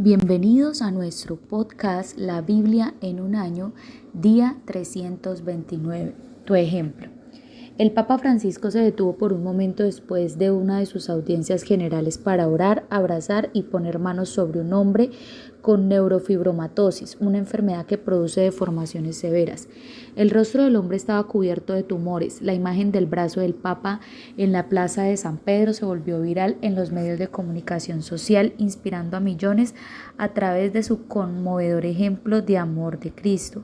Bienvenidos a nuestro podcast La Biblia en un año, día 329. Tu ejemplo. El Papa Francisco se detuvo por un momento después de una de sus audiencias generales para orar, abrazar y poner manos sobre un hombre con neurofibromatosis, una enfermedad que produce deformaciones severas. El rostro del hombre estaba cubierto de tumores. La imagen del brazo del Papa en la plaza de San Pedro se volvió viral en los medios de comunicación social, inspirando a millones a través de su conmovedor ejemplo de amor de Cristo.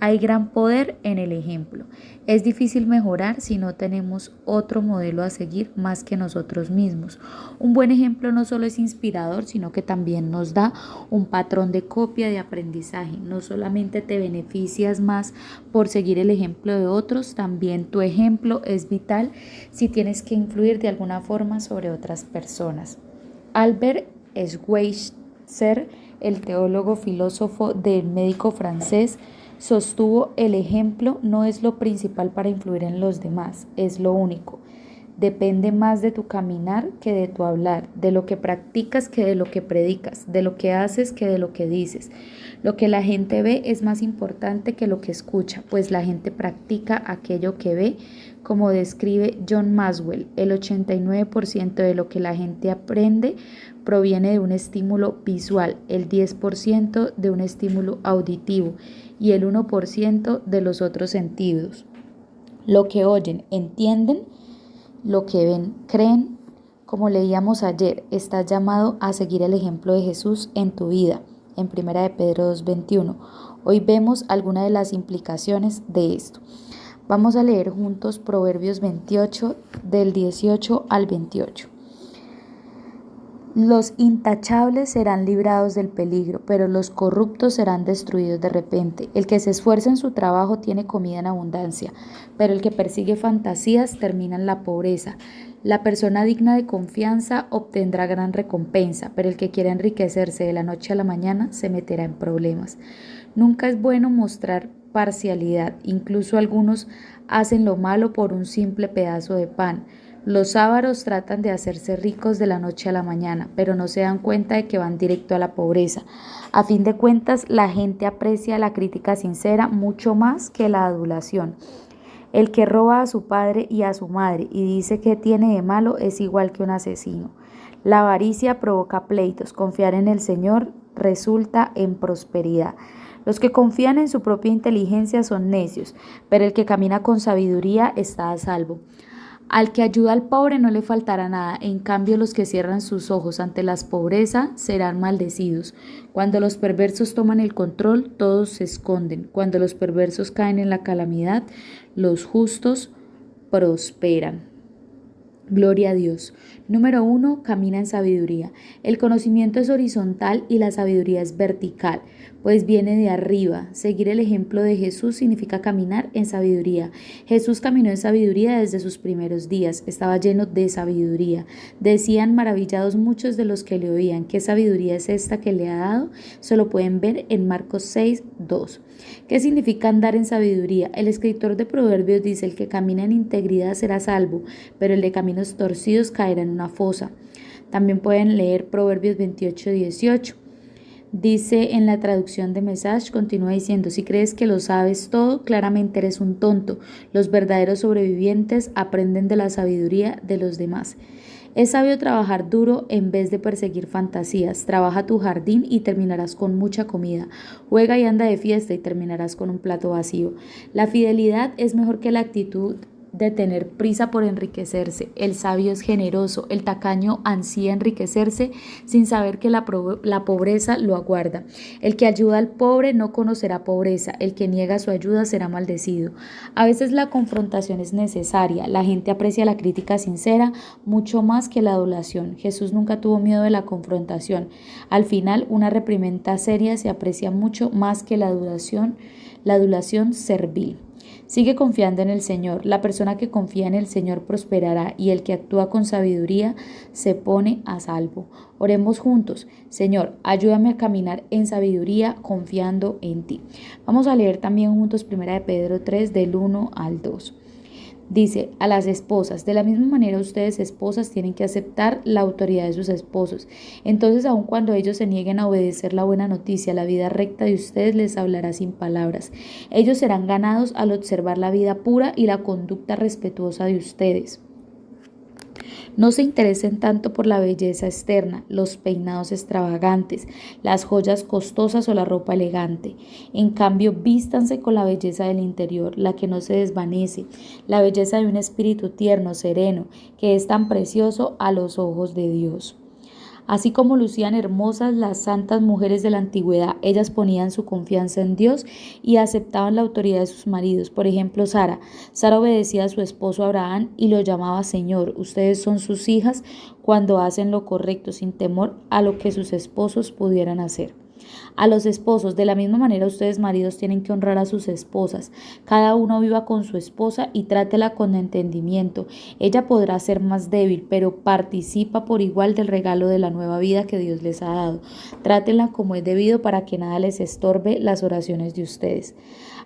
Hay gran poder en el ejemplo. Es difícil mejorar si no tenemos otro modelo a seguir más que nosotros mismos. Un buen ejemplo no solo es inspirador, sino que también nos da un patrón de copia de aprendizaje. No solamente te beneficias más por seguir el ejemplo de otros, también tu ejemplo es vital si tienes que influir de alguna forma sobre otras personas. Albert Schweitzer, el teólogo filósofo del médico francés, sostuvo: el ejemplo no es lo principal para influir en los demás, es lo único. Depende más de tu caminar que de tu hablar, de lo que practicas que de lo que predicas, de lo que haces que de lo que dices. Lo que la gente ve es más importante que lo que escucha, pues la gente practica aquello que ve, como describe John Maxwell. El 89% de lo que la gente aprende proviene de un estímulo visual, el 10% de un estímulo auditivo y el 1% de los otros sentidos. Lo que oyen, entienden, lo que ven, creen. Como leíamos ayer, estás llamado a seguir el ejemplo de Jesús en tu vida, en 1 de Pedro 2:21. Hoy vemos algunas de las implicaciones de esto. Vamos a leer juntos Proverbios 28, del 18 al 28. Los intachables serán librados del peligro, pero los corruptos serán destruidos de repente. El que se esfuerza en su trabajo tiene comida en abundancia, pero el que persigue fantasías termina en la pobreza. La persona digna de confianza obtendrá gran recompensa, pero el que quiera enriquecerse de la noche a la mañana se meterá en problemas. Nunca es bueno mostrar parcialidad, incluso algunos hacen lo malo por un simple pedazo de pan. Los ávaros tratan de hacerse ricos de la noche a la mañana, pero no se dan cuenta de que van directo a la pobreza. A fin de cuentas, la gente aprecia la crítica sincera mucho más que la adulación. El que roba a su padre y a su madre y dice que tiene de malo es igual que un asesino. La avaricia provoca pleitos. Confiar en el Señor resulta en prosperidad. Los que confían en su propia inteligencia son necios, pero el que camina con sabiduría está a salvo. Al que ayuda al pobre no le faltará nada, en cambio los que cierran sus ojos ante la pobreza serán maldecidos. Cuando los perversos toman el control, todos se esconden. Cuando los perversos caen en la calamidad, los justos prosperan. Gloria a Dios. Número 1. Camina en sabiduría. El conocimiento es horizontal y la sabiduría es vertical, pues viene de arriba. Seguir el ejemplo de Jesús significa caminar en sabiduría. Jesús caminó en sabiduría desde sus primeros días. Estaba lleno de sabiduría. Decían maravillados muchos de los que le oían: ¿qué sabiduría es esta que le ha dado? Se lo pueden ver en Marcos 6:2. ¿Qué significa andar en sabiduría? El escritor de Proverbios dice: el que camina en integridad será salvo, pero el de caminos torcidos caerá en una fosa. También pueden leer Proverbios 28:18. Dice en la traducción de Message, continúa diciendo: si crees que lo sabes todo, claramente eres un tonto. Los verdaderos sobrevivientes aprenden de la sabiduría de los demás. Es sabio trabajar duro en vez de perseguir fantasías. Trabaja tu jardín y terminarás con mucha comida. Juega y anda de fiesta y terminarás con un plato vacío. La fidelidad es mejor que la actitud de tener prisa por enriquecerse. El sabio es generoso, el tacaño ansía enriquecerse sin saber que la pobreza lo aguarda. El que ayuda al pobre no conocerá pobreza, el que niega su ayuda será maldecido. A veces la confrontación es necesaria, la gente aprecia la crítica sincera mucho más que la adulación. Jesús nunca tuvo miedo de la confrontación. Al final, una reprimenda seria se aprecia mucho más que la adulación servil. Sigue confiando en el Señor. La persona que confía en el Señor prosperará y el que actúa con sabiduría se pone a salvo. Oremos juntos. Señor, ayúdame a caminar en sabiduría confiando en ti. Vamos a leer también juntos 1 de Pedro 3 del 1 al 2. Dice a las esposas, de la misma manera ustedes esposas tienen que aceptar la autoridad de sus esposos. Entonces, aun cuando ellos se nieguen a obedecer la buena noticia, la vida recta de ustedes les hablará sin palabras. Ellos serán ganados al observar la vida pura y la conducta respetuosa de ustedes. No se interesen tanto por la belleza externa, los peinados extravagantes, las joyas costosas o la ropa elegante. En cambio, vístanse con la belleza del interior, la que no se desvanece, la belleza de un espíritu tierno, sereno, que es tan precioso a los ojos de Dios. Así como lucían hermosas las santas mujeres de la antigüedad, ellas ponían su confianza en Dios y aceptaban la autoridad de sus maridos. Por ejemplo, Sara. Sara obedecía a su esposo Abraham y lo llamaba Señor. Ustedes son sus hijas cuando hacen lo correcto sin temor a lo que sus esposos pudieran hacer. A los esposos, de la misma manera ustedes maridos tienen que honrar a sus esposas. Cada uno viva con su esposa y trátela con entendimiento. Ella podrá ser más débil, pero participa por igual del regalo de la nueva vida que Dios les ha dado. Trátenla como es debido para que nada les estorbe las oraciones de ustedes.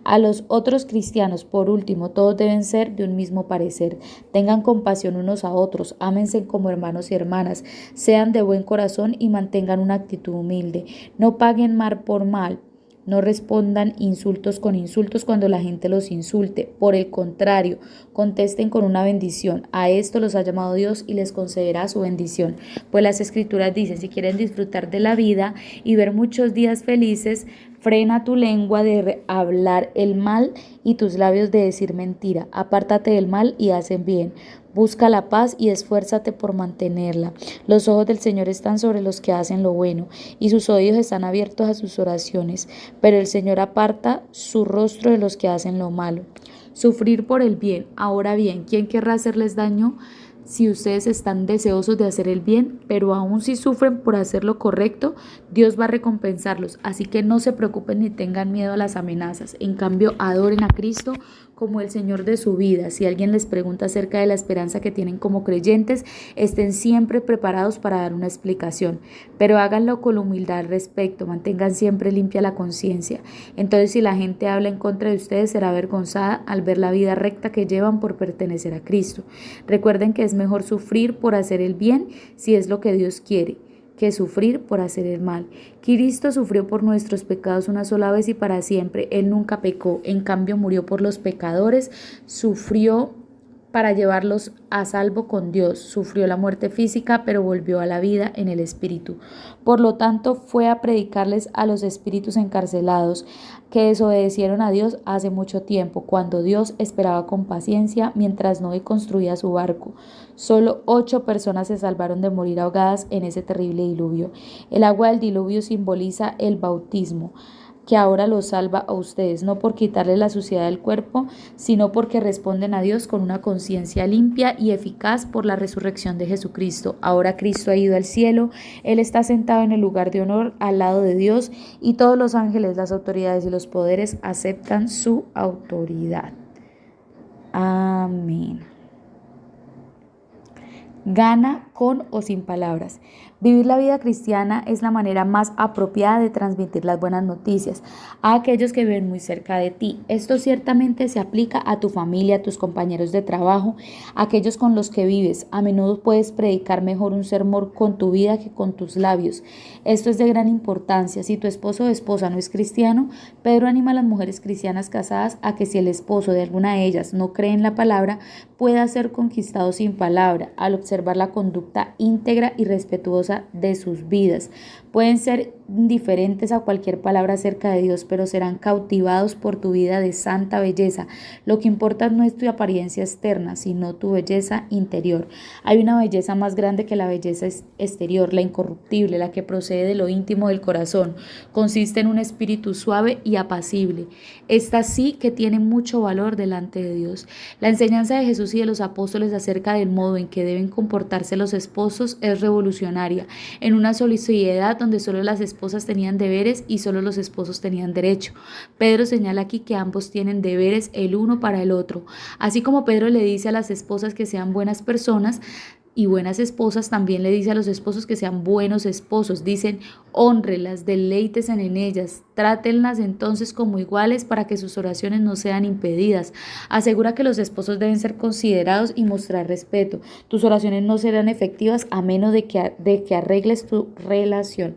A los otros cristianos, por último, todos deben ser de un mismo parecer. Tengan compasión unos a otros, ámense como hermanos y hermanas, sean de buen corazón y mantengan una actitud humilde. No paguen mal por mal. No respondan insultos con insultos cuando la gente los insulte. Por el contrario, contesten con una bendición. A esto los ha llamado Dios y les concederá su bendición. Pues las Escrituras dicen, si quieren disfrutar de la vida y ver muchos días felices, frena tu lengua de hablar el mal y tus labios de decir mentira. Apártate del mal y haz el bien. Busca la paz y esfuérzate por mantenerla. Los ojos del Señor están sobre los que hacen lo bueno y sus oídos están abiertos a sus oraciones, pero el Señor aparta su rostro de los que hacen lo malo. Sufrir por el bien. Ahora bien, ¿quién querrá hacerles daño si ustedes están deseosos de hacer el bien? Pero aun si sufren por hacer lo correcto, Dios va a recompensarlos. Así que no se preocupen ni tengan miedo a las amenazas. En cambio, adoren a Cristo como el Señor de su vida. Si alguien les pregunta acerca de la esperanza que tienen como creyentes, estén siempre preparados para dar una explicación, pero háganlo con humildad al respecto, mantengan siempre limpia la conciencia. Entonces, si la gente habla en contra de ustedes, será avergonzada al ver la vida recta que llevan por pertenecer a Cristo. Recuerden que es mejor sufrir por hacer el bien si es lo que Dios quiere, que sufrir por hacer el mal. Cristo sufrió por nuestros pecados una sola vez y para siempre. Él nunca pecó, en cambio murió por los pecadores, sufrió para llevarlos a salvo con Dios. Sufrió la muerte física, pero volvió a la vida en el espíritu. Por lo tanto, fue a predicarles a los espíritus encarcelados que desobedecieron a Dios hace mucho tiempo, cuando Dios esperaba con paciencia mientras Noé construía su barco. Solo 8 personas se salvaron de morir ahogadas en ese terrible diluvio. El agua del diluvio simboliza el bautismo, que ahora los salva a ustedes, no por quitarles la suciedad del cuerpo, sino porque responden a Dios con una conciencia limpia y eficaz por la resurrección de Jesucristo. Ahora Cristo ha ido al cielo, Él está sentado en el lugar de honor al lado de Dios y todos los ángeles, las autoridades y los poderes aceptan su autoridad. Amén. Gana con o sin palabras. Vivir la vida cristiana es la manera más apropiada de transmitir las buenas noticias a aquellos que viven muy cerca de ti. Esto ciertamente se aplica a tu familia, a tus compañeros de trabajo, a aquellos con los que vives. A menudo puedes predicar mejor un sermón con tu vida que con tus labios. Esto es de gran importancia. Si tu esposo o esposa no es cristiano, Pedro anima a las mujeres cristianas casadas a que si el esposo de alguna de ellas no cree en la palabra, pueda ser conquistado sin palabra, al observar la conducta íntegra y respetuosa de sus vidas. Pueden ser indiferentes a cualquier palabra acerca de Dios, pero serán cautivados por tu vida de santa belleza. Lo que importa no es tu apariencia externa, sino tu belleza interior. Hay una belleza más grande que la belleza exterior, la incorruptible, la que procede de lo íntimo del corazón. Consiste en un espíritu suave y apacible. Esta sí que tiene mucho valor delante de Dios. La enseñanza de Jesús y de los apóstoles acerca del modo en que deben comportarse los esposos es revolucionaria. En una sociedad donde solo las esposas tenían deberes y solo los esposos tenían derecho. Pedro señala aquí que ambos tienen deberes el uno para el otro. Así como Pedro le dice a las esposas que sean buenas personas, y buenas esposas, también le dice a los esposos que sean buenos esposos. Dicen, hónrelas, deleítese en ellas, trátenlas entonces como iguales para que sus oraciones no sean impedidas. Asegura que los esposos deben ser considerados y mostrar respeto. Tus oraciones no serán efectivas a menos de que arregles tu relación.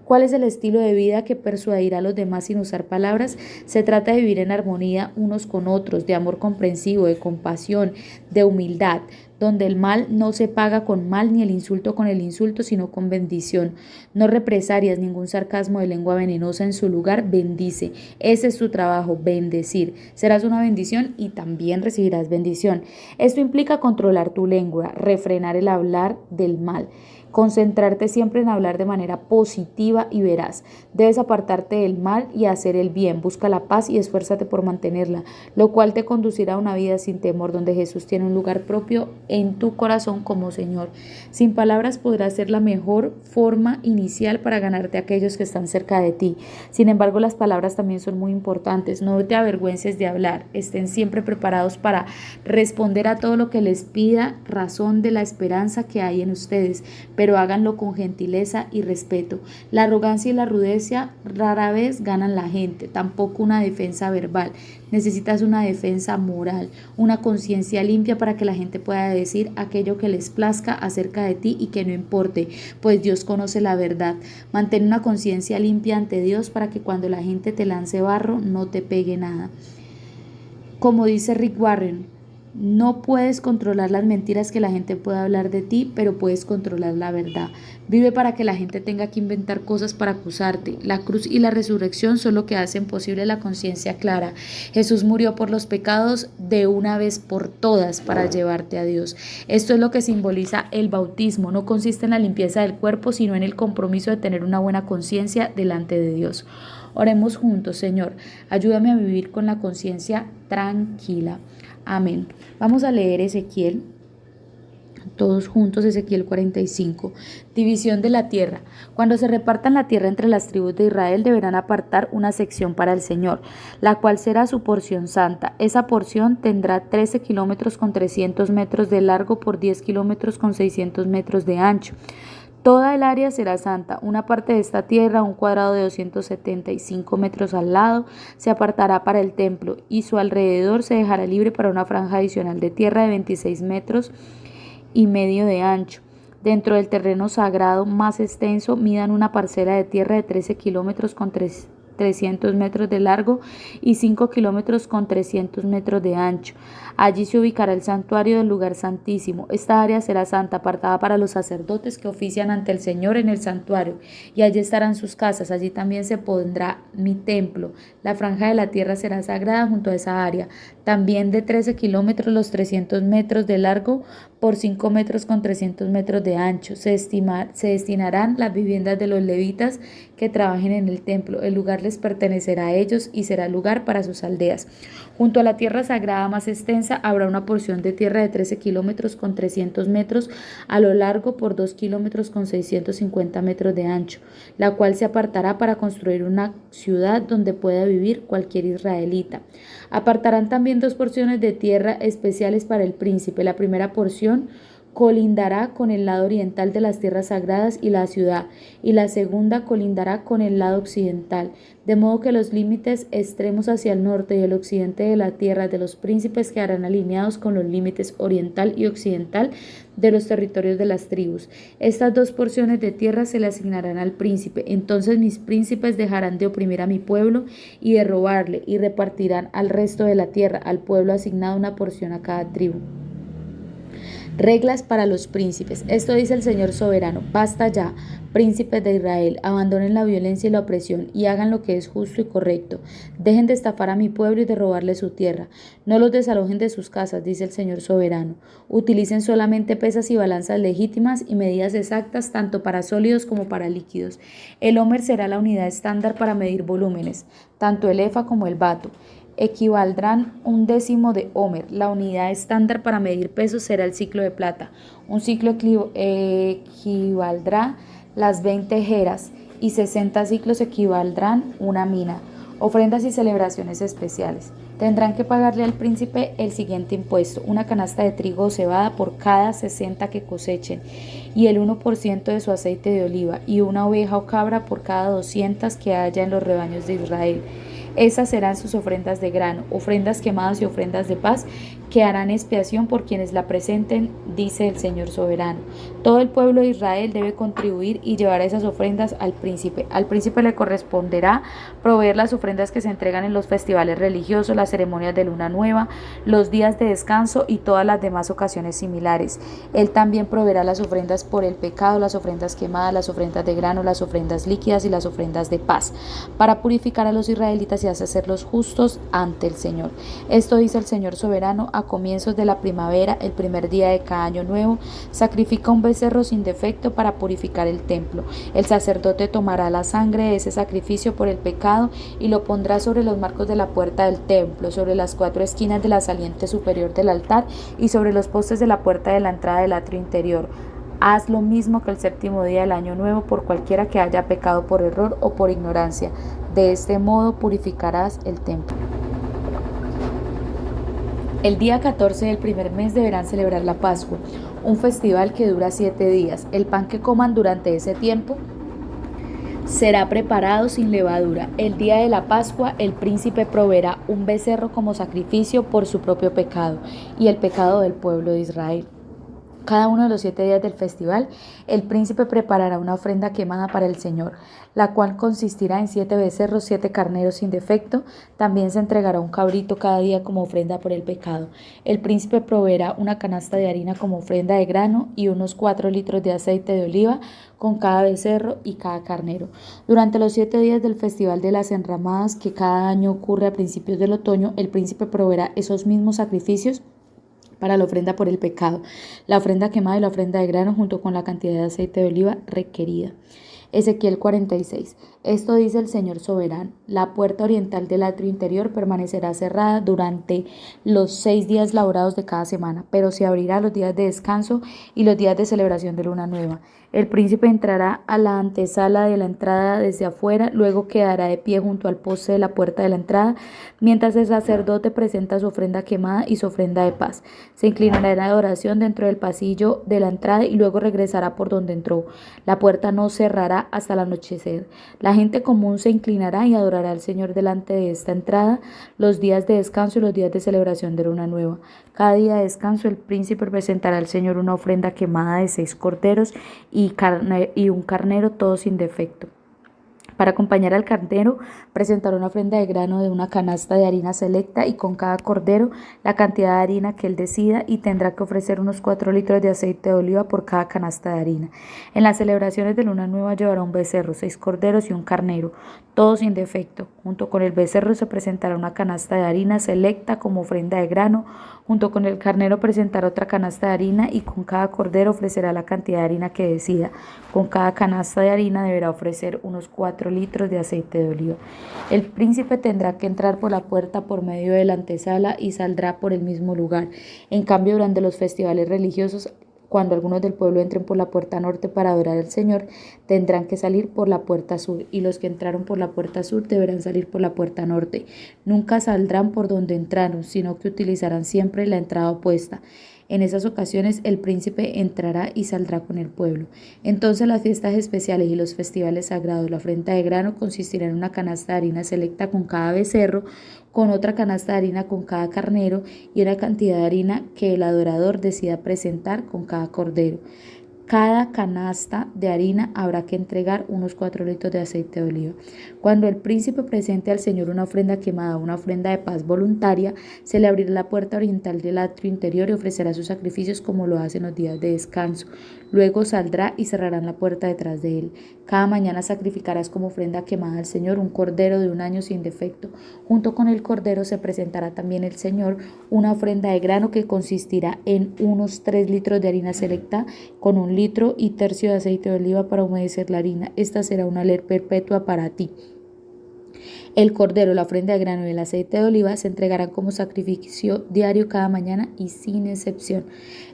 ¿Cuál es el estilo de vida que persuadirá a los demás sin usar palabras? Se trata de vivir en armonía unos con otros, de amor comprensivo, de compasión, de humildad, donde el mal no se paga con mal ni el insulto con el insulto, sino con bendición. No represalias, ningún sarcasmo de lengua venenosa, en su lugar bendice. Ese es tu trabajo, bendecir. Serás una bendición y también recibirás bendición. Esto implica controlar tu lengua, refrenar el hablar del mal. Concentrarte siempre en hablar de manera positiva y veraz. Debes apartarte del mal y hacer el bien. Busca la paz y esfuérzate por mantenerla, lo cual te conducirá a una vida sin temor, donde Jesús tiene un lugar propio en tu corazón como Señor. Sin palabras podrás ser la mejor forma inicial para ganarte a aquellos que están cerca de ti. Sin embargo, las palabras también son muy importantes. No te avergüences de hablar. Estén siempre preparados para responder a todo lo que les pida razón de la esperanza que hay en ustedes, pero háganlo con gentileza y respeto. La arrogancia y la rudeza rara vez ganan la gente, tampoco una defensa verbal. Necesitas una defensa moral, una conciencia limpia para que la gente pueda decir aquello que les plazca acerca de ti y que no importe, pues Dios conoce la verdad. Mantén una conciencia limpia ante Dios para que cuando la gente te lance barro no te pegue nada. Como dice Rick Warren, no puedes controlar las mentiras que la gente pueda hablar de ti, pero puedes controlar la verdad. Vive para que la gente tenga que inventar cosas para acusarte. La cruz y la resurrección son lo que hacen posible la conciencia clara. Jesús murió por los pecados de una vez por todas para llevarte a Dios. Esto es lo que simboliza el bautismo. No consiste en la limpieza del cuerpo, sino en el compromiso de tener una buena conciencia delante de Dios. Oremos juntos. Señor, ayúdame a vivir con la conciencia tranquila. Amén. Vamos a leer Ezequiel, todos juntos, Ezequiel 45. División de la tierra. Cuando se repartan la tierra entre las tribus de Israel, deberán apartar una sección para el Señor, la cual será su porción santa. Esa porción tendrá 13 kilómetros con 300 metros de largo por 10 kilómetros con 600 metros de ancho. Toda el área será santa. Una parte de esta tierra, un cuadrado de 275 metros al lado, se apartará para el templo y su alrededor se dejará libre para una franja adicional de tierra de 26 metros y medio de ancho. Dentro del terreno sagrado más extenso, midan una parcela de tierra de 13 kilómetros con 300 metros de largo y 5 kilómetros con 300 metros de ancho. Allí se ubicará el santuario del lugar santísimo. Esta área será santa, apartada para los sacerdotes que ofician ante el Señor en el santuario, y allí estarán sus casas. Allí también se pondrá mi templo. La franja de la tierra será sagrada junto a esa área. También de 13 kilómetros los 300 metros de largo por 5 metros con 300 metros de ancho. Se destinarán las viviendas de los levitas que trabajen en el templo. El lugar les pertenecerá a ellos y será lugar para sus aldeas. Junto a la tierra sagrada más extensa habrá una porción de tierra de 13 kilómetros con 300 metros a lo largo por 2 kilómetros con 650 metros de ancho, la cual se apartará para construir una ciudad donde pueda vivir cualquier israelita. Apartarán también 2 porciones de tierra especiales para el príncipe. La primera porción colindará con el lado oriental de las tierras sagradas y la ciudad, y la segunda colindará con el lado occidental, de modo que los límites extremos hacia el norte y el occidente de la tierra de los príncipes quedarán alineados con los límites oriental y occidental de los territorios de las tribus. Estas 2 porciones de tierra se le asignarán al príncipe. Entonces mis príncipes dejarán de oprimir a mi pueblo y de robarle, y repartirán al resto de la tierra, al pueblo asignado una porción a cada tribu. Reglas para los príncipes. Esto dice el Señor soberano: basta ya, príncipes de Israel, abandonen la violencia y la opresión y hagan lo que es justo y correcto. Dejen de estafar a mi pueblo y de robarle su tierra. No los desalojen de sus casas, dice el Señor soberano. Utilicen solamente pesas y balanzas legítimas y medidas exactas tanto para sólidos como para líquidos. El homer será la unidad estándar para medir volúmenes, tanto el efa como el bato equivaldrán 1/10 de homer. La unidad estándar para medir pesos será el ciclo de plata. Un ciclo equivaldrá las 20 jeras y 60 ciclos equivaldrán una mina. Ofrendas y celebraciones especiales. Tendrán que pagarle al príncipe el siguiente impuesto: una canasta de trigo o cebada por cada 60 que cosechen, y el 1% de su aceite de oliva, y una oveja o cabra por cada 200 que haya en los rebaños de Israel. Esas serán sus ofrendas de grano, ofrendas quemadas y ofrendas de paz, que harán expiación por quienes la presenten, dice el Señor soberano. Todo el pueblo de Israel debe contribuir y llevar esas ofrendas al príncipe. Al príncipe le corresponderá proveer las ofrendas que se entregan en los festivales religiosos, las ceremonias de luna nueva, los días de descanso y todas las demás ocasiones similares. Él también proveerá las ofrendas por el pecado, las ofrendas quemadas, las ofrendas de grano, las ofrendas líquidas y las ofrendas de paz, para purificar a los israelitas y hacerlos justos ante el Señor. Esto dice el Señor soberano: a comienzos de la primavera, el primer día de cada año nuevo, sacrifica un becerro sin defecto para purificar el templo. El sacerdote tomará la sangre de ese sacrificio por el pecado y lo pondrá sobre los marcos de la puerta del templo, sobre las 4 esquinas de la saliente superior del altar y sobre los postes de la puerta de la entrada del atrio interior. Haz lo mismo que el séptimo día del año nuevo por cualquiera que haya pecado por error o por ignorancia. De este modo purificarás el templo. El día 14 del primer mes deberán celebrar la Pascua, un festival que dura 7 días. El pan que coman durante ese tiempo será preparado sin levadura. El día de la Pascua el príncipe proveerá un becerro como sacrificio por su propio pecado y el pecado del pueblo de Israel. Cada uno de los 7 días del festival, el príncipe preparará una ofrenda quemada para el Señor, la cual consistirá en 7 becerros, 7 carneros sin defecto. También se entregará un cabrito cada día como ofrenda por el pecado. El príncipe proveerá una canasta de harina como ofrenda de grano y unos 4 litros de aceite de oliva con cada becerro y cada carnero. Durante los 7 días del festival de las enramadas, que cada año ocurre a principios del otoño, el príncipe proveerá esos mismos sacrificios para la ofrenda por el pecado, la ofrenda quemada y la ofrenda de grano, junto con la cantidad de aceite de oliva requerida. Ezequiel 46. Esto dice el Señor soberano: la puerta oriental del atrio interior permanecerá cerrada durante los 6 días laborados de cada semana, pero se abrirá los días de descanso y los días de celebración de luna nueva. El príncipe entrará a la antesala de la entrada desde afuera, luego quedará de pie junto al poste de la puerta de la entrada, mientras el sacerdote presenta su ofrenda quemada y su ofrenda de paz. Se inclinará en adoración dentro del pasillo de la entrada y luego regresará por donde entró. La puerta no cerrará hasta el anochecer. La gente común se inclinará y adorará al Señor delante de esta entrada los días de descanso y los días de celebración de luna nueva. Cada día de descanso el príncipe presentará al Señor una ofrenda quemada de 6 corderos y un carnero, todo sin defecto. Para acompañar al carnero, presentará una ofrenda de grano de una canasta de harina selecta, y con cada cordero la cantidad de harina que él decida, y tendrá que ofrecer unos 4 litros de aceite de oliva por cada canasta de harina. En las celebraciones de luna nueva llevará un becerro, 6 corderos y un carnero, todo sin defecto. Junto con el becerro se presentará una canasta de harina selecta como ofrenda de grano. Junto con el carnero presentará otra canasta de harina, y con cada cordero ofrecerá la cantidad de harina que decida. Con cada canasta de harina deberá ofrecer unos 4 litros de aceite de oliva. El príncipe tendrá que entrar por la puerta por medio de la antesala y saldrá por el mismo lugar. En cambio, durante los festivales religiosos, cuando algunos del pueblo entren por la puerta norte para adorar al Señor, tendrán que salir por la puerta sur, y los que entraron por la puerta sur deberán salir por la puerta norte. Nunca saldrán por donde entraron, sino que utilizarán siempre la entrada opuesta. En esas ocasiones el príncipe entrará y saldrá con el pueblo. Entonces las fiestas especiales y los festivales sagrados, la ofrenda de grano consistirá en una canasta de harina selecta con cada becerro, con otra canasta de harina con cada carnero, y una cantidad de harina que el adorador decida presentar con cada cordero. Cada canasta de harina habrá que entregar unos 4 litros de aceite de oliva. Cuando el príncipe presente al Señor una ofrenda quemada, una ofrenda de paz voluntaria, se le abrirá la puerta oriental del atrio interior y ofrecerá sus sacrificios como lo hace en los días de descanso. Luego saldrá y cerrarán la puerta detrás de él. Cada mañana sacrificarás como ofrenda quemada al Señor un cordero de 1 año sin defecto. Junto con el cordero se presentará también al Señor una ofrenda de grano que consistirá en unos 3 litros de harina selecta con 1 litro y tercio de aceite de oliva para humedecer la harina. Esta será una ley perpetua para ti. El cordero, la ofrenda de grano y el aceite de oliva se entregarán como sacrificio diario cada mañana y sin excepción.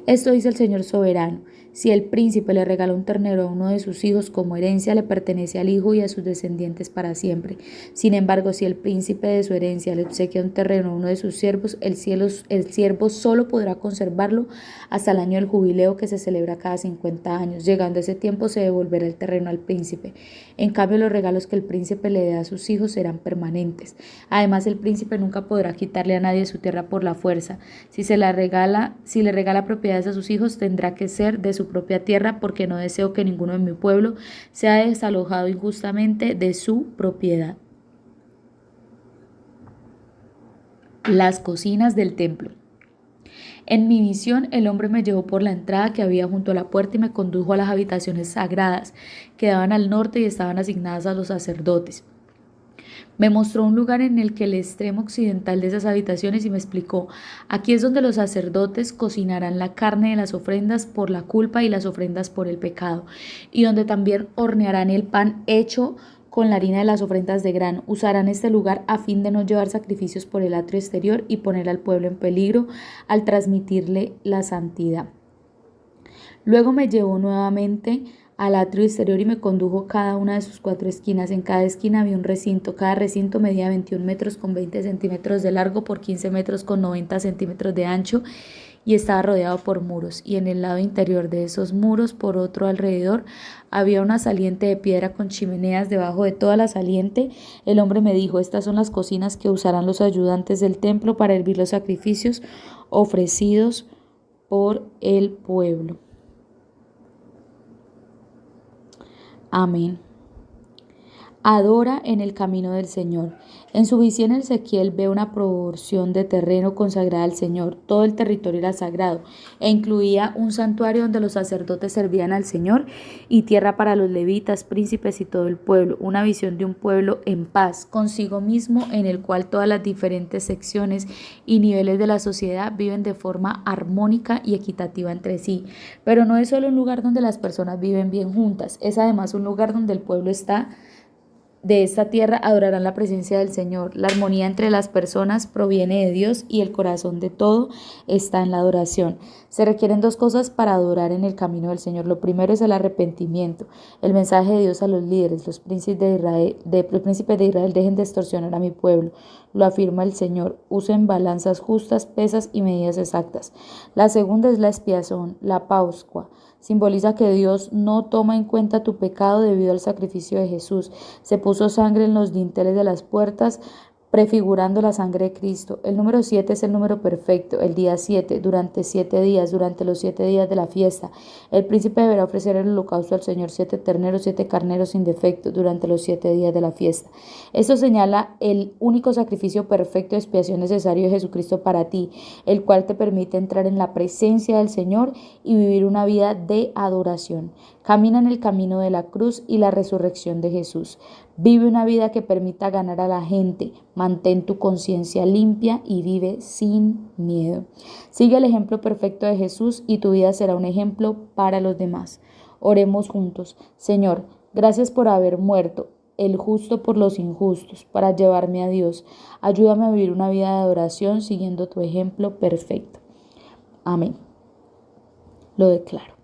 Esto dice el Señor soberano: Si el príncipe le regala un ternero a uno de sus hijos como herencia, le pertenece al hijo y a sus descendientes para siempre. Sin embargo, si el príncipe de su herencia le obsequia un terreno a uno de sus siervos, el siervo solo podrá conservarlo hasta el año del jubileo, que se celebra cada 50 años. Llegando ese tiempo, se devolverá el terreno al príncipe. En cambio, los regalos que el príncipe le dé a sus hijos serán permanentes. Además, el príncipe nunca podrá quitarle a nadie su tierra por la fuerza. Si le regala propiedades a sus hijos, tendrá que ser de su propia tierra, porque no deseo que ninguno de mi pueblo sea desalojado injustamente de su propiedad. Las cocinas del templo. En mi visión, el hombre me llevó por la entrada que había junto a la puerta y me condujo a las habitaciones sagradas que daban al norte y estaban asignadas a los sacerdotes. Me mostró un lugar en el que el extremo occidental de esas habitaciones y me explicó: aquí es donde los sacerdotes cocinarán la carne de las ofrendas por la culpa y las ofrendas por el pecado, y donde también hornearán el pan hecho con la harina de las ofrendas de grano. Usarán este lugar a fin de no llevar sacrificios por el atrio exterior y poner al pueblo en peligro al transmitirle la santidad. Luego me llevó nuevamente al atrio exterior y me condujo a cada una de sus 4 esquinas. En cada esquina había un recinto. Cada recinto medía 21 metros con 20 centímetros de largo por 15 metros con 90 centímetros de ancho y estaba rodeado por muros. Y en el lado interior de esos muros, por otro alrededor, había una saliente de piedra con chimeneas. Debajo de toda la saliente, el hombre me dijo: estas son las cocinas que usarán los ayudantes del templo para hervir los sacrificios ofrecidos por el pueblo. Amén. Adora en el camino del Señor. En su visión, Ezequiel ve una porción de terreno consagrada al Señor. Todo el territorio era sagrado e incluía un santuario donde los sacerdotes servían al Señor y tierra para los levitas, príncipes y todo el pueblo. Una visión de un pueblo en paz consigo mismo, en el cual todas las diferentes secciones y niveles de la sociedad viven de forma armónica y equitativa entre sí. Pero no es solo un lugar donde las personas viven bien juntas, es además un lugar donde el pueblo de esta tierra adorarán la presencia del Señor. La armonía entre las personas proviene de Dios y el corazón de todo está en la adoración. Se requieren 2 cosas para adorar en el camino del Señor. Lo primero es el arrepentimiento. El mensaje de Dios a los líderes: los príncipes de Israel dejen de extorsionar a mi pueblo. Lo afirma el Señor: usen balanzas justas, pesas y medidas exactas. La segunda es la expiación, la Pascua. Simboliza que Dios no toma en cuenta tu pecado debido al sacrificio de Jesús. Se puso sangre en los dinteles de las puertas, prefigurando la sangre de Cristo. El número 7 es el número perfecto. El día 7, durante 7 días, durante los 7 días de la fiesta, el príncipe deberá ofrecer el holocausto al Señor: 7 terneros, 7 carneros sin defecto, durante los 7 días de la fiesta. Esto señala el único sacrificio perfecto de expiación necesario de Jesucristo para ti, el cual te permite entrar en la presencia del Señor y vivir una vida de adoración. Camina en el camino de la cruz y la resurrección de Jesús. Vive una vida que permita ganar a la gente. Mantén tu conciencia limpia y vive sin miedo. Sigue el ejemplo perfecto de Jesús y tu vida será un ejemplo para los demás. Oremos juntos. Señor, gracias por haber muerto el justo por los injustos, para llevarme a Dios. Ayúdame a vivir una vida de adoración siguiendo tu ejemplo perfecto. Amén. Lo declaro.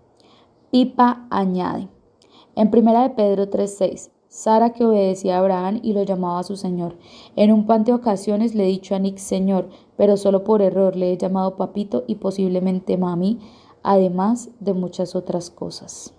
Pipa añade. En 1 de Pedro 3:6. Sara, que obedecía a Abraham y lo llamaba su Señor. En un par de ocasiones le he dicho a Nick Señor, pero solo por error le he llamado papito y posiblemente mami, además de muchas otras cosas.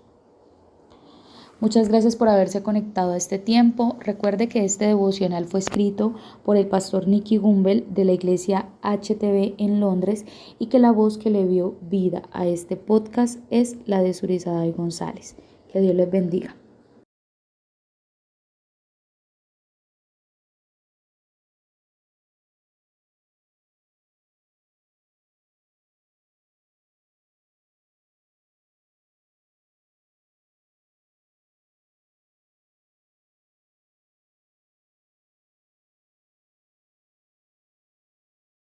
Muchas gracias por haberse conectado a este tiempo. Recuerde que este devocional fue escrito por el pastor Nicky Gumbel de la iglesia HTB en Londres y que la voz que le dio vida a este podcast es la de Surizada y González. Que Dios les bendiga.